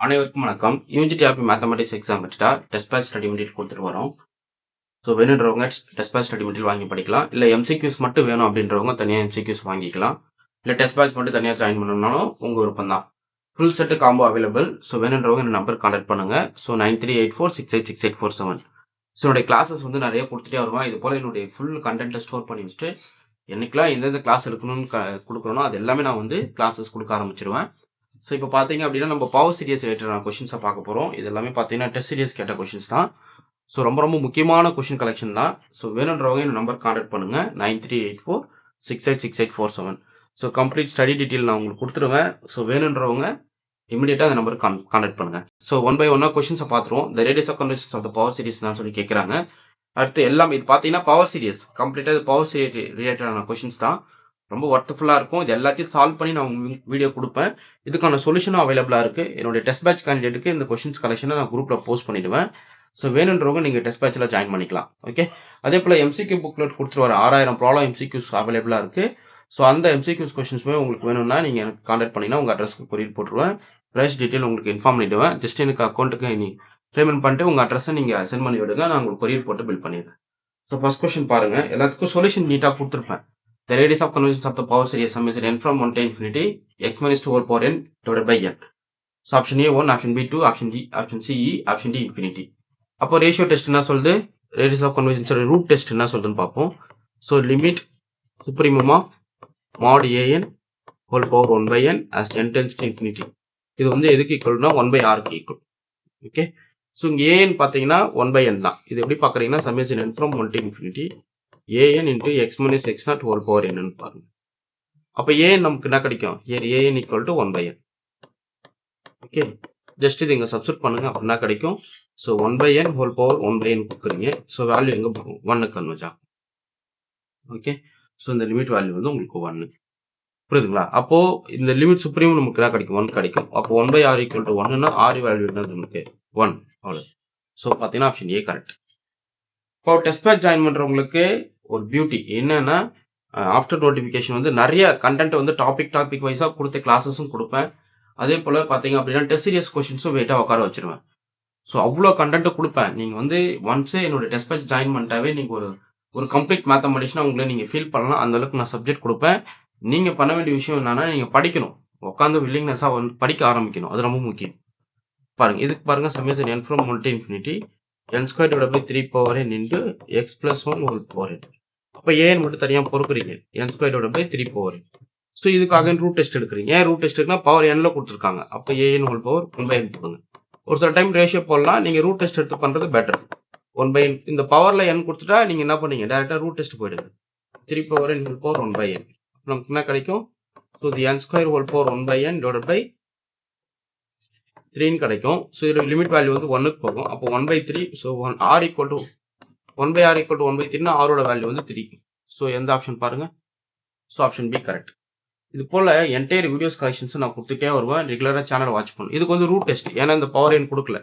அனைவருக்கும் வணக்கம். UG TRB mathematics exam பற்றிட்டா டெஸ்ட் பேட்ச் ஸ்டடி மெட்டீரியல் கொடுத்துட்டு வரோம். ஸோ வேணுன்றவங்க டெஸ்ட் பேட்ச் ஸ்டடி மெட்டீரியல் வாங்கி படிக்கலாம். இல்லை எம்சிக்யூஸ் மட்டும் வேணும் அப்படின்றவங்க தனியாக எம்சிக்யூஸ் வாங்கிக்கலாம். இல்லை டெஸ்ட் பேட்ச் மட்டும் தனியாக ஜாயின் பண்ணணும்னாலும் உங்கள் விருப்பம் தான். Full set combo available. So வேணுன்றவங்க இந்த நம்பர் கான்டாக்ட் பண்ணுங்க. ஸோ 9384686847. ஸோ என்னுடைய கிளாஸஸ் வந்து நிறைய கொடுத்துட்டே வருவேன். இது போல் என்னுடைய ஃபுல் கண்டென்ட்டை ஸ்டோர் பண்ணி வச்சுட்டு என்னைக்கெல்லாம் எந்தெந்த கிளாஸ் எடுக்கணும்னு கொடுக்குறோனோ அது எல்லாமே நான் வந்து கிளாஸஸ் கொடுக்க ஆரம்பிச்சிருவேன். ஸோ இப்போ பார்த்தீங்க அப்படின்னா நம்ம பவர் சீரியஸ் ரிலேட்டடான கொஷின்ஸை பார்க்க போகிறோம். இது எல்லாமே பார்த்தீங்கன்னா டெஸ்ட் சீரியஸ் கேட்ட கொஷின்ஸ் தான். ஸோ ரொம்ப முக்கியமான கொஷின் கலெக்ஷன் தான். ஸோ வேணுன்றவங்க இந்த நம்பர் கான்டாக்ட் பண்ணுங்கள். 9384686847. ஸோ கம்ப்ளீட் ஸ்டடி டீட்டெயில் நான் உங்களுக்கு கொடுத்துருவேன். ஸோ வேணுன்றவங்க இமீடியட்டாக அந்த நம்பருக்கு கான்டாக்ட் பண்ணுங்கள். ஸோ ஒன் பை ஒன்னாக கொஷின்ஸை பார்த்துருவோம். The radius of conversions of the power series தான் சொல்லி கேட்குறாங்க. அடுத்து எல்லாம் இது பார்த்தீங்கன்னா பவர் சீரியஸ் கம்ப்ளீட்டாக இது பவர் சீரியஸ் ரிலேட்டடான கொஷின்ஸ் தான். ரொம்ப ஒர்த்ஃபுல்லாக இருக்கும். இது எல்லாத்தையும் சால்வ் பண்ணி நான் உங்களுக்கு வீடியோ கொடுப்பேன். இதுக்கான சொல்யூஷனும் அவைலபிளாக இருக்குது. என்னுடைய டெஸ்ட் பேட்ச் கேண்டிடேட்டுக்கு இந்த கொஷின்ஸ் கலெக்ஷனை நான் குரூப்பில் போஸ்ட் பண்ணிவிடுவேன். ஸோ வேணுன்றவங்க நீங்கள் டெஸ்ட் பேட்சில் ஜாயின் பண்ணிக்கலாம். ஓகே, அதே போல் எம்சிக்யூ புக்லெட் கொடுத்துட்டு வர 6000 ப்ராப்ளம் எம்சிக்யூஸ் அவைலபிளாக இருக்குது. ஸோ அந்த எம்சிக்யூஸ் கொஷின்ஸுமே உங்களுக்கு வேணும்னா நீங்கள் எனக்கு கான்டாக்ட் பண்ணிங்கன்னா உங்கள் அட்ரஸ்க்கு கொரியர் போட்டுருவேன். ப்ரைஸ் டீட்டெயில் உங்களுக்கு இன்ஃபார்ம் பண்ணிவிடுவேன். ஜஸ்ட் எனக்கு அக்கௌண்ட்டுக்கு நீ பேமெண்ட் பண்ணிட்டு உங்கள் அட்ரஸை நீங்கள் சென்ட் பண்ணி விடுங்க. நான் உங்களுக்கு கொரியர் போட்டு பில் பண்ணிடுறேன். ஸோ ஃபர்ஸ்ட் கொஸ்டின் பாருங்கள். எல்லாத்துக்கும் சொல்யூஷன் நீட்டாக கொடுத்துருப்பேன். The radius of convergence of the power series sum is n from 1 to infinity x minus 2 whole power n divided by n. So option A 1, option B 2, option C E, option D infinity. அப்போ ratio test என்ன சொல்லுது? Radius of convergence root test என்ன சொல்லுதுன்னு பார்ப்போம். So limit supremum ஆஃப் mod an whole power 1 by n as n tends to infinity. இது வந்து எதுக்கு ஈக்குவல்னா 1 by r க்கு ஈக்குவல். ஓகே, ஸோ இங்கே an பார்த்தீங்கன்னா 1 by n தான். இது எப்படி பார்க்குறீங்கன்னா sum is n from 1 to infinity an into x minus x naught whole power n பாருங்க. அப்போ an நமக்கு என்ன கிடைக்கும்? an equal to 1 by n. Okay, just இது இங்கே சப்ஸ்டிட் பண்ணுங்க. அப்படின்னா கிடைக்கும். So 1 by n whole power 1 by n கொடுக்குறீங்க. ஸோ வேல்யூ எங்கே போகும்? 1க்கு கன்வர்ஜ் ஆகும். ஓகே, ஸோ இந்த லிமிட் வேல்யூ வந்து உங்களுக்கு 1. புரியுதுங்களா? அப்போ இந்த லிமிட் சுப்ரீம் நமக்கு என்ன கிடைக்கும்? 1 கிடைக்கும். அப்போ 1 by r equal to 1னா r value என்ன நமக்கு? 1. அவ்வளோ. ஸோ பார்த்தீங்கன்னா ஆப்ஷன் ஏ கரெக்ட். இப்போ டெஸ்ட் பேட்ச் ஜாயின் பண்ணுறவங்களுக்கு ஒரு பியூட்டி என்னன்னா ஆஃப்டர் நோட்டிஃபிகேஷன் வந்து நிறைய கண்டென்ட் வந்து டாபிக் வைஸாக கொடுத்த கிளாஸஸும் கொடுப்பேன். அதே போல் பார்த்தீங்க அப்படின்னா டெஸ்ட் சீரியஸ் கொஷின்ஸும் வெயிட்டாக உட்கார வச்சிருவேன். ஸோ அவ்வளோ கண்டென்ட்டும் கொடுப்பேன். நீங்கள் வந்து ஒன்ஸே என்னோட டெஸ்ட் பேட்ச் ஜாயின் பண்ணிட்டாவே நீங்கள் ஒரு கம்ப்ளீட் மேத்தமெட்டிக்ஸ்னா உங்களை நீங்கள் ஃபீல் பண்ணலாம். அந்தளவுக்கு நான் சப்ஜெக்ட் கொடுப்பேன். நீங்கள் பண்ண வேண்டிய விஷயம் என்னன்னா நீங்கள் படிக்கணும். உட்காந்து வில்லிங்னஸாக வந்து படிக்க ஆரம்பிக்கணும். அது ரொம்ப முக்கியம். பாருங்கள், இதுக்கு பாருங்கள் summation n from 1 to infinity n square divided by 3 power n into x plus 1 whole power n. அப்போ an மட்டும் தனியாக பொறுக்குறீங்க. n square divided by 3 power n. So இதுக்காக ரூட் டெஸ்ட் எடுக்கிறீங்க. ஏன் ரூட் டெஸ்ட் எடுக்குன்னா பவர் nல கொடுத்துருக்காங்க. அப்போ an whole power 1 by n போடுங்க. ஒரு சில டைம் ரேஷியோ போடலாம். நீங்கள் ரூட் டெஸ்ட் எடுத்து பண்ணுறது பெட்டர். 1 by n இந்த பவரில் n கொடுத்துட்டா நீங்கள் என்ன பண்ணீங்க? டேரெக்டாக ரூட் டெஸ்ட் போயிடுங்க. 3 power n whole power 1 by n. நமக்கு என்ன கிடைக்கும்? So the n square whole power 1 by n divided by 3 கிடைக்கும். ஸோ இதில் லிமிட் வேல்யூ வந்து 1க்கு போகும். அப்போ 1 by 3. So 1 equal to 1 by r equal to 1 by 3னா ஆரோட வேல்யூ வந்து 3. ஸோ எந்த ஆப்ஷன் பாருங்க? So option B correct. இது போல் என்டையர் வீடியோஸ் கலெக்ஷன்ஸை நான் கொடுத்துட்டே வருவேன். ரெகுலராக சேனல் வாட்ச் பண்ணும். இதுக்கு வந்து ரூட் டெஸ்ட், ஏன்னா இந்த பவர் n கொடுக்கல.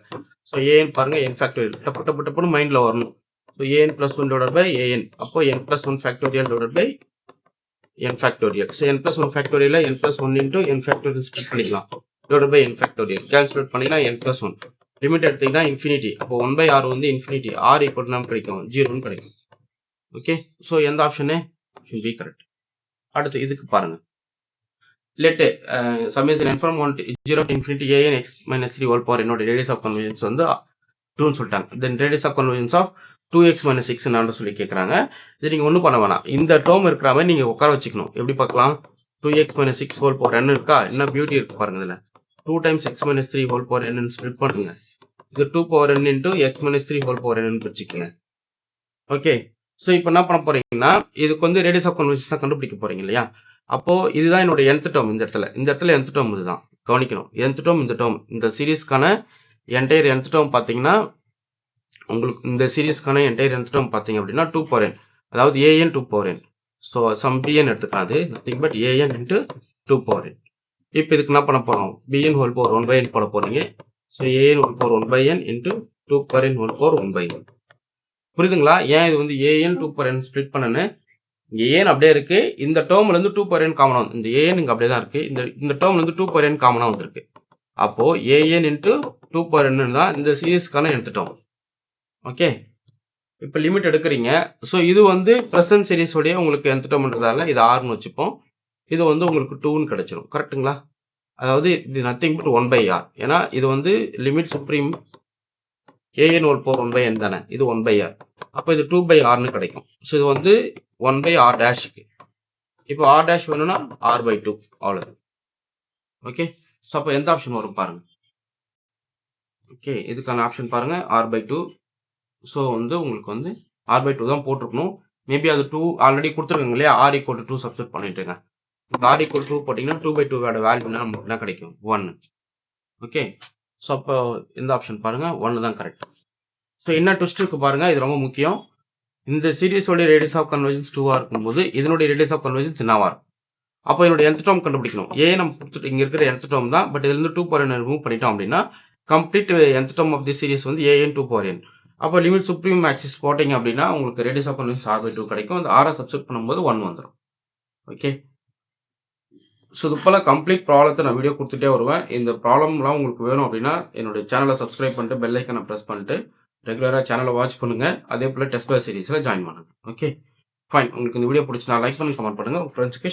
ஸோ an பாருங்க n ஃபேக்டோரியல் டப்புன்னு மைண்டில் வரணும். So an plus 1 divided by an. அப்போ n plus 1 factorial divided by n factorial. So n plus 1 factorial n plus 1 into n factorial split பண்ணிக்கலாம். divided by n factorial calculate பண்ணிங்கன்னா n plus 1 லிமிட் எடுத்தீங்கன்னா infinity. அப்போ 1 by r வந்து infinity. r equal to நமக்கு கிடைக்கும் 0ன்னு கிடைக்கும். ஓகே, ஸோ எந்த ஆப்ஷனு? Option B correct. அடுத்து இதுக்கு பாருங்க. Let summation n from 1 to 0 to infinity an x minus 3 whole power என்னோட ரேடியஸ் ஆஃப் கன்வர்ஜென்ஸ் வந்து 2ன்னு சொல்லிட்டாங்க. Then radius of convergence of 2x minus 6 என்னன்னு சொல்லி கேட்குறாங்க. இது நீங்கள் ஒன்றும் பண்ண வேணாம். இந்த டேர்ம் இருக்கிற மாதிரி நீங்கள் உட்கார வச்சுக்கணும். எப்படி பார்க்கலாம்? 2x minus 6 whole power n இருக்கா? என்ன பியூட்டி இருக்கு பாருங்க. இதில் 2 times x minus 3 whole power n split பண்ணுங்க. இது 2 power n into x minus 3 whole power n வச்சுக்கோங்க. ஓகே, ஸோ இப்போ என்ன பண்ண போறீங்கன்னா இதுக்கு வந்து ரேடியஸ் ஆஃப் கன்வர்ஜென்ஸ் தான் கண்டுபிடிக்க போறீங்க இல்லையா? அப்போ இதுதான் என்னோட nth டேர்ம். இந்த இடத்துல nth டேர்ம் இதுதான் கவனிக்கணும். nth டேர்ம் இந்த டேர்ம் இந்த சீரீஸ்க்கான என்டையர் nth டேர்ம் பார்த்தீங்கன்னா உங்களுக்கு இந்த சீரீஸ்க்கான என்டையர் nth டேர்ம் பார்த்தீங்க அப்படின்னா 2 power n, அதாவது an 2 power n. So sum bn எடுத்துக்கலாம். அது nothing but an into 2 power n. இப்போ இதுக்கு என்ன பண்ண போறோம்? bn whole power 1 by n போட போறீங்க. So an whole power 1 by n into 2 power n whole power 1 by n. புரியுதுங்களா? ஏன் இது வந்து an 2 power n ஸ்ப்ளிட் பண்ணனு? இங்கே an அப்படியே இருக்கு. இந்த டேர்ம்ல இருந்து 2 power n காமனா வந்து இந்த an இங்கே அப்படியே தான் இருக்கு. இந்த டேர்ம்ல இருந்து 2 power n காமனா வந்திருக்கு. அப்போ ஏஎன் இன்ட்டு 2 பவர் n தான் இந்த சீரிஸ்க்கான nth டேர்ம். ஓகே, இப்போ லிமிட் எடுக்கிறீங்க. ஸோ இது வந்து ப்ரெசன்ட் சீரிஸ் உடைய உங்களுக்கு nth டேர்ம்ன்றதால இது ஆர்னு வச்சுப்போம். இது வந்து உங்களுக்கு 2ன்னு கிடைச்சிரும். கரெக்ட்டுங்களா? அதாவது இது நத்திங் பட் 1/r. ஏன்னா இது வந்து limit supreme an whole power 1/n தானே, இது 1/r. அப்போ இது 2/rன்னு கிடைக்கும். ஸோ இது வந்து 1/r டேஷ்க்கு. இப்போ r டேஷ் வேணும்னா r/2 அவ்வளோதான். ஓகே, ஸோ அப்போ எந்த ஆப்ஷன் வரும் பாருங்க. ஓகே, இதுக்கான ஆப்ஷன் பாருங்க r/2. ஸோ வந்து உங்களுக்கு வந்து r/2 தான் போட்டிருக்கணும். மேபி அது 2 ஆல்ரெடி கொடுத்துருக்காங்க இல்லையா, r = 2 சப்ஸ்டிட் பண்ணிட்டுங்க. இப்போ r = 2 போட்டிங்கன்னா 2/2 வேல்யூ நமக்கு என்ன கிடைக்கும், 1. ஓகே, ஸோ அப்போ இந்த ஆப்ஷன் பாருங்க 1 தான் கரெக்ட். ஸோ என்ன ட்விஸ்ட் இருக்கு பாருங்க, இது ரொம்ப முக்கியம். இந்த சீரிஸோட ரேடியஸ் ஆஃப் கன்வர்ஜென்ஸ் 2ஆ இருக்கும்போது இதனுடைய ரேடியஸ் ஆஃப் கன்வர்ஜென்ஸ் என்னவா இருக்கும்? அப்போ என்னோட nth டேர்ம் கண்டுபிடிக்கணும். ஏ நம்ம கொடுத்துட்டு இங்க இருக்கிற nth டேர்ம் தான், பட் இதுலேருந்து 2 பவர் n ரிமூவ் பண்ணிட்டோம் அப்படின்னா complete nth term of the series வந்து an 2 பவர் n. அப்போ லிமிட் சுப்ரீம் ஆக்சிஸ் போட்டிங்க அப்படின்னா உங்களுக்கு ரேடியஸ் ஆஃப் கன்வர்ஜென்ஸ் r/2 கிடைக்கும். அந்த r சப்ஸ்டிட் பண்ணும்போது 1 வந்துடும். ஓகே, ஸோ இது போல் கம்ப்ளீட் ப்ராப்ளத்தை நான் வீடியோ கொடுத்துட்டே வருவேன். இந்த ப்ராப்ளம்லாம் உங்களுக்கு வேணும் அப்படின்னா என்னுடைய சேனலை சப்ஸ்கிரைப் பண்ணிட்டு பெல் ஐக்கனை ப்ரெஸ் பண்ணிட்டு ரெகுலராக சேனலை வாட்ச் பண்ணுங்கள். அதே போல் டெஸ்ட் பேஸ் சீரிஸில் ஜாயின் பண்ணுங்கள். Okay, fine. உங்களுக்கு இந்த வீடியோ பிடிச்சினா லைக் பண்ணுங்க, கமெண்ட் பண்ணுங்கள், உங்கள் ஃப்ரெண்ட்ஸ்க்கு